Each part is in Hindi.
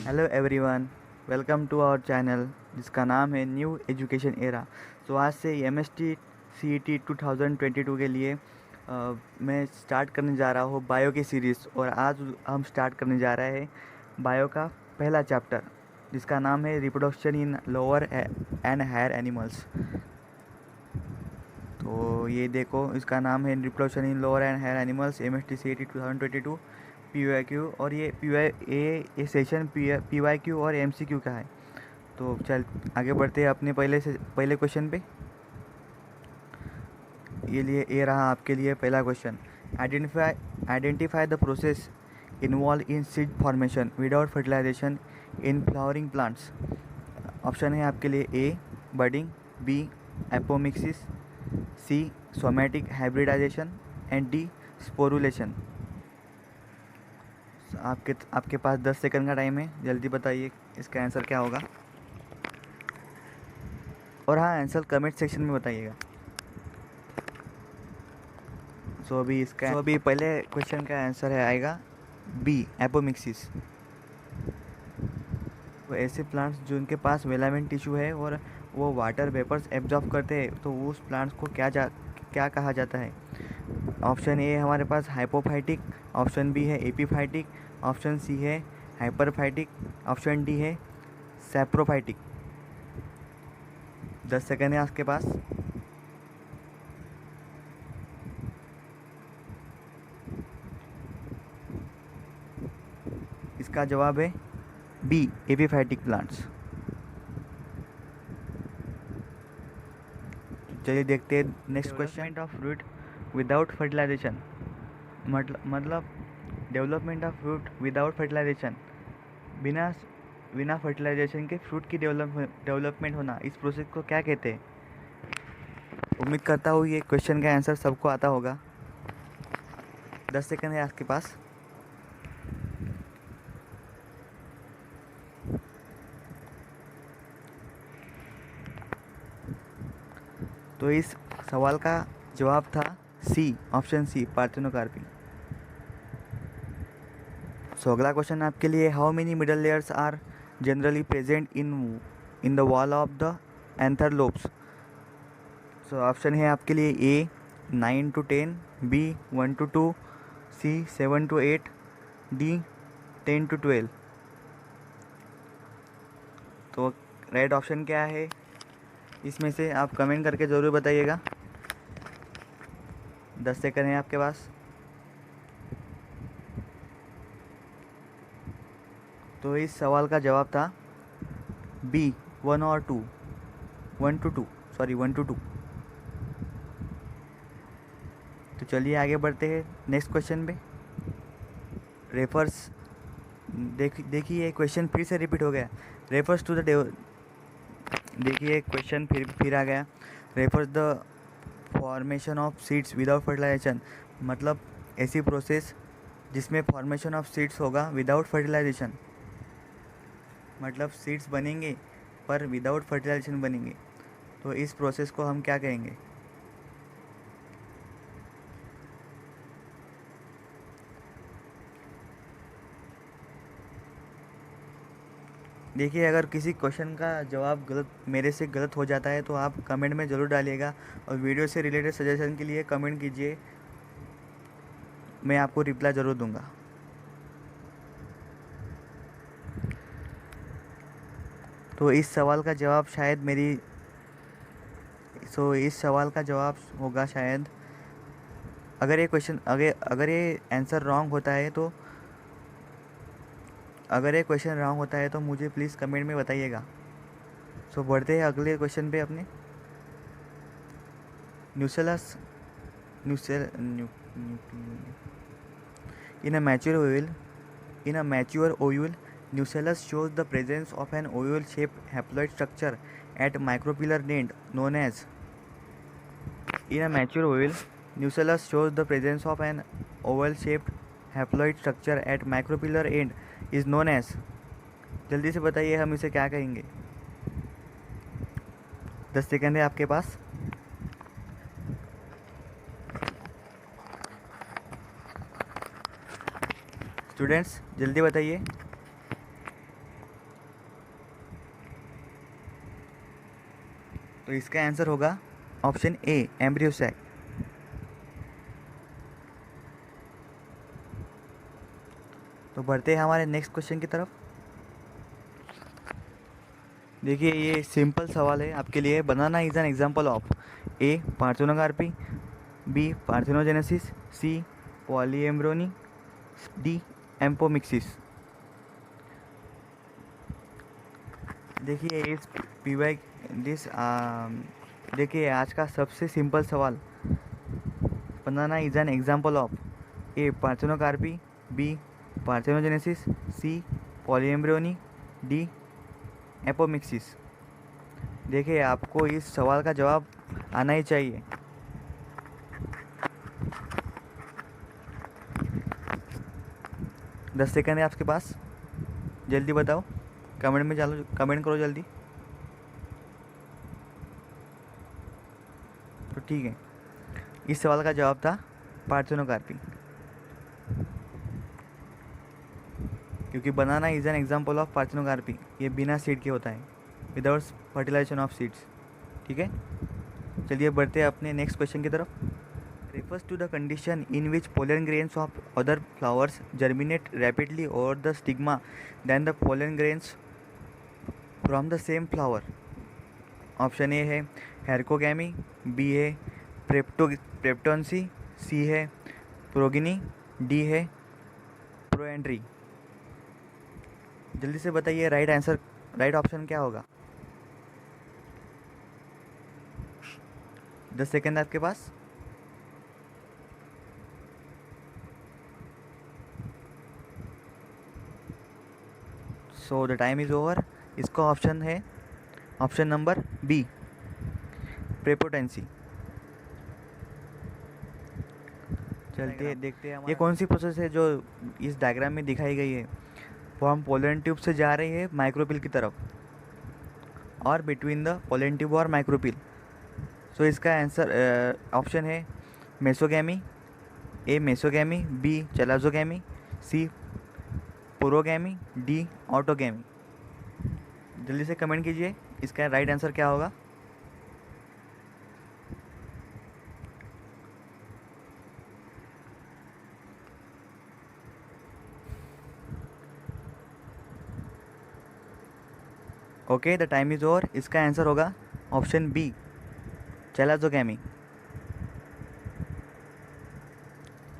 Hello everyone, welcome to our channel जिसका नाम है न्यू एजुकेशन एरा। तो आज से M S T C E T 2022 के लिए मैं स्टार्ट करने जा रहा हूँ बायो की सीरीज़। और आज हम स्टार्ट करने जा रहे हैं बायो का पहला चैप्टर जिसका नाम है reproduction in lower and higher animals. तो ये देखो, इसका नाम है reproduction in lower and higher animals M S T C E T 2022 PYQ। और ये सेशन PYQ और MCQ का है। तो चल आगे बढ़ते हैं अपने पहले क्वेश्चन पे। ये रहा आपके लिए पहला question. Identify the process involve in seed formation without fertilisation in flowering plants. Option है आपके लिए A budding, B apomixis, C somatic hybridisation and D sporulation. आपके पास 10 सेकंड का टाइम है, जल्दी बताइए इसका आंसर क्या होगा। और हाँ, आंसर कमेंट सेक्शन में बताइएगा। अभी पहले क्वेश्चन का आंसर है आएगा बी एपोमिक्सिस। वो ऐसे प्लांट्स जो उनके पास वेलामेंट टिश्यू है और वो वाटर वेपर्स एब्जॉर्ब करते हैं, तो उस प्लांट्स को क्या कहा जाता है। ऑप्शन ए हमारे पास हाइपोफाइटिक, ऑप्शन बी है एपीफाइटिक, ऑप्शन सी है हाइपरफाइटिक, ऑप्शन डी है सैप्रोफाइटिक। 10 सेकंड है आपके पास। इसका जवाब है बी एपीफाइटिक प्लांट्स। चलिए देखते हैं next question. Of fruit without fertilisation मतलब development of fruit without fertilisation, बिना बिना फर्टिलाइजेशन के फ्रूट की डेवलपमेंट होना, इस प्रोसेस को क्या कहते हैं। उम्मीद करता हूँ ये क्वेश्चन का आंसर सबको आता होगा। 10 सेकंड है आपके पास। तो इस सवाल का जवाब था सी, ऑप्शन सी पार्थेनोकार्पी। सो अगला क्वेश्चन आपके लिए, how many middle layers are generally present in the wall of the anther lobes. So option है आपके लिए A 9 to 10, B 1 to 2, C 7 to 8, D 10 to 12। तो राइट ऑप्शन क्या है इसमें से आप कमेंट करके ज़रूर बताइएगा। 10 सेकंड है आपके पास। तो इस सवाल का जवाब था बी 1 और 2, 1 to 2, सॉरी 1 to 2। तो चलिए आगे बढ़ते हैं नेक्स्ट क्वेश्चन पे। रेफर्स देखिए क्वेश्चन फिर से रिपीट हो गया। रेफर्स टू द देखिए क्वेश्चन फिर आ गया। Refers the formation of seeds without fertilisation, मतलब ऐसी प्रोसेस जिसमें फॉर्मेशन ऑफ सीड्स होगा विदाउट फर्टिलाइजेशन। मतलब सीड्स बनेंगे पर विदाउट फर्टिलाइजेशन बनेंगे, तो इस प्रोसेस को हम क्या कहेंगे। देखिए, अगर किसी क्वेश्चन का जवाब मेरे से गलत हो जाता है तो आप कमेंट में ज़रूर डालिएगा, और वीडियो से रिलेटेड सजेशन के लिए कमेंट कीजिए, मैं आपको रिप्लाई ज़रूर दूंगा। तो इस सवाल का जवाब शायद इस सवाल का जवाब होगा शायद, अगर ये आंसर रॉन्ग होता है तो अगर ये क्वेश्चन रॉन्ग होता है तो मुझे प्लीज़ कमेंट में बताइएगा। सो बढ़ते हैं अगले क्वेश्चन पे अपने। न्यूसेलस न्यूसेल in a mature ovule Nucellus shows the presence of an oval-shaped haploid structure at micropillar end known as. In a mature oval, Nucellus shows the presence of an oval-shaped haploid structure at micropillar end is known as. जल्दी से बताइए हम इसे क्या कहेंगे। 10 सेकंड है आपके पास। स्टूडेंट्स जल्दी बताइए। तो इसका आंसर होगा ऑप्शन ए, एम्ब्रियो सैक। तो बढ़ते हैं हमारे नेक्स्ट क्वेश्चन की तरफ। देखिए ये सिंपल सवाल है आपके लिए। Banana is an example of A, parthenocarpy, B, parthenogenesis, C, polyembryony, D, apomixis. देखिए इस पीवाई दिस देखिए आज का सबसे सिंपल सवाल। Banana is an example of A, parthenocarpy, B, parthenogenesis, C, polyembryony, D, apomixis. देखिए आपको इस सवाल का जवाब आना ही चाहिए। दस सेकंड है आपके पास, जल्दी बताओ। कमेंट में चलो, कमेंट करो जल्दी। तो ठीक है, इस सवाल का जवाब था पार्थेनोकार्पी, क्योंकि banana is an example of parthenocarpy. ये बिना सीड के होता है, विदाउट फर्टिलाइजेशन ऑफ सीड्स। ठीक है, चलिए बढ़ते हैं अपने नेक्स्ट क्वेश्चन की तरफ। refers to the condition in which pollen grains of other flowers germinate rapidly over the stigma than the pollen grains from the same flower. Option A है हेरकोगैमी, बी है प्रेप्टोन्सी, सी है प्रोगिनी, डी है प्रोएंड्री। जल्दी से बताइए राइट आंसर, राइट ऑप्शन क्या होगा। 10 सेकेंड आपके पास। So the time is over. इसका ऑप्शन है ऑप्शन नंबर बी, प्रेपोटेंसी। चलते देखते हैं ये कौन सी प्रोसेस है जो इस डायग्राम में दिखाई गई है। फॉर्म पोलन ट्यूब से जा रही है माइक्रोपिल की तरफ, और बिटवीन द पोलन ट्यूब और माइक्रोपिल। सो इसका आंसर ऑप्शन है मेसोगैमी, ए मेसोगैमी, बी चलाजोगैमी, सी पुरोगैमी, डी ऑटोगैमी। जल्दी से कमेंट कीजिए इसका राइट आंसर क्या होगा। Okay, the time is over. इसका आंसर होगा ऑप्शन बी, चलाजोगैमी।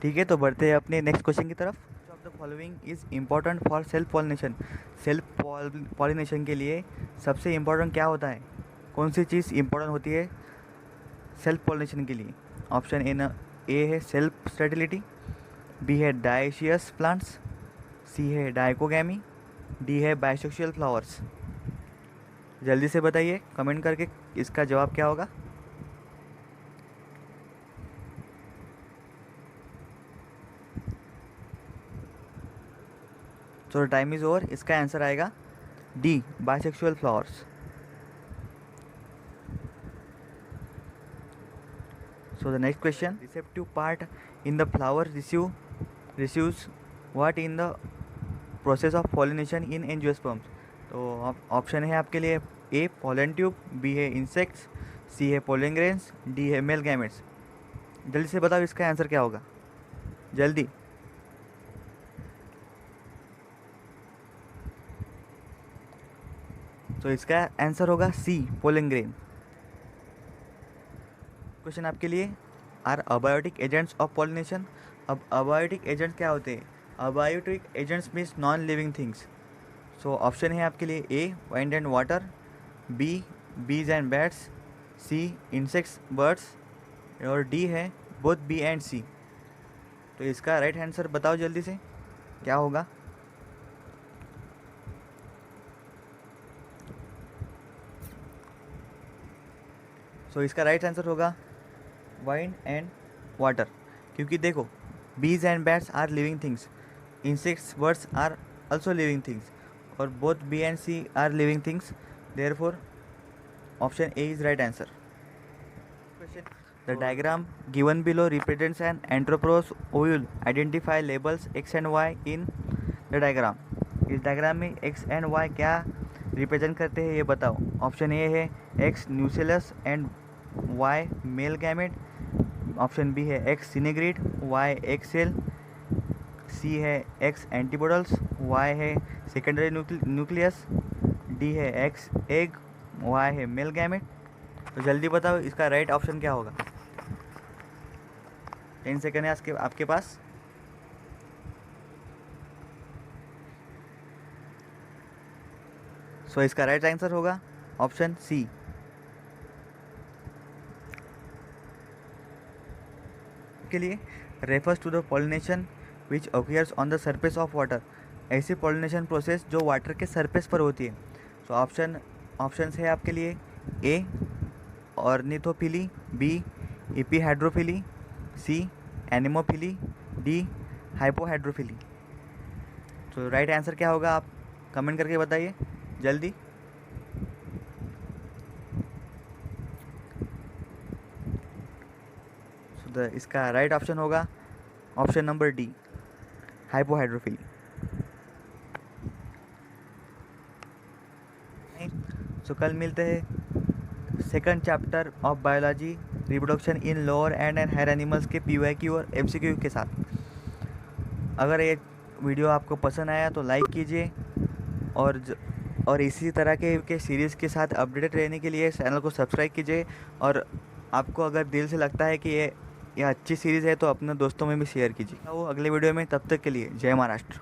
ठीक है, तो बढ़ते हैं अपने नेक्स्ट क्वेश्चन की तरफ। Of the following is important for self pollination. Self pollination के लिए सबसे इम्पोर्टेंट क्या होता है, कौन सी चीज़ इम्पोर्टेंट होती है सेल्फ पॉलिनेशन के लिए। ऑप्शन ए है सेल्फ स्टेरिलिटी, बी है डायशियस प्लांट्स, सी है डाइकोगैमी, डी है बाइसेक्सुअल फ्लावर्स। जल्दी से बताइए कमेंट करके इसका जवाब क्या होगा। सो टाइम इज ओवर। इसका आंसर आएगा D, bisexual flowers. So the next question, receptive part in the flower receives what in the process of pollination in angiosperms. तो ऑप्शन है आपके लिए ए पोलन ट्यूब, बी है इंसेक्ट्स, सी है पोलन ग्रेन्स, डी है मेल गैमेट्स। जल्दी से बताओ इसका आंसर क्या होगा, जल्दी। तो इसका आंसर होगा सी, पोलन ग्रेन। क्वेश्चन आपके लिए, are abiotic agents of pollination. अब अबायोटिक एजेंट्स क्या होते हैं। Abiotic agents means non living things. So option है आपके लिए A wind and water, B bees and bats, C insects birds, और डी है बोथ बी एंड सी। तो इसका राइट आंसर बताओ जल्दी से क्या होगा। सो इसका राइट आंसर होगा वाइंड एंड वाटर, क्योंकि देखो bees and bats are living things, insects birds are also living things, और both B and C are living things. Therefore, option A is right answer. Question: the diagram given below represents an anthropause ovule. Identify labels X and Y in the diagram. इस डायग्राम में X and Y क्या रिप्रेजेंट करते हैं ये बताओ। ऑप्शन ए है X nucellus and Y male gamete, option B है X synergid Y X cell, C है एक्स एंटीबॉडल्स वाई है सेकेंडरी न्यूक्लियस, डी है एक्स एग वाई है मेल गैमेट। तो जल्दी बताओ इसका राइट ऑप्शन क्या होगा। 10 सेकेंड है आपके पास। सो इसका राइट आंसर होगा ऑप्शन सी। के लिए refers to the pollination which occurs on the surface of water, ऐसी पॉलिनेशन प्रोसेस जो वाटर के सरफेस पर होती है। सो ऑप्शंस है आपके लिए A ornithophily, B epihydrophily, C anemophily, D hypohydrophily. तो राइट आंसर क्या होगा आप कमेंट करके बताइए जल्दी। इसका राइट ऑप्शन होगा option number D hypohydrophily. So कल मिलते हैं second chapter of biology reproduction in lower and higher animals के PYQ और MCQ के साथ। अगर ये वीडियो आपको पसंद आया तो लाइक कीजिए और इसी तरह के सीरीज़ के साथ अपडेटेड रहने के लिए चैनल को सब्सक्राइब कीजिए। और आपको अगर दिल से लगता है कि ये अच्छी सीरीज़ है तो अपने दोस्तों में भी शेयर कीजिए। वो अगले वीडियो में, तब तक के लिए जय महाराष्ट्र।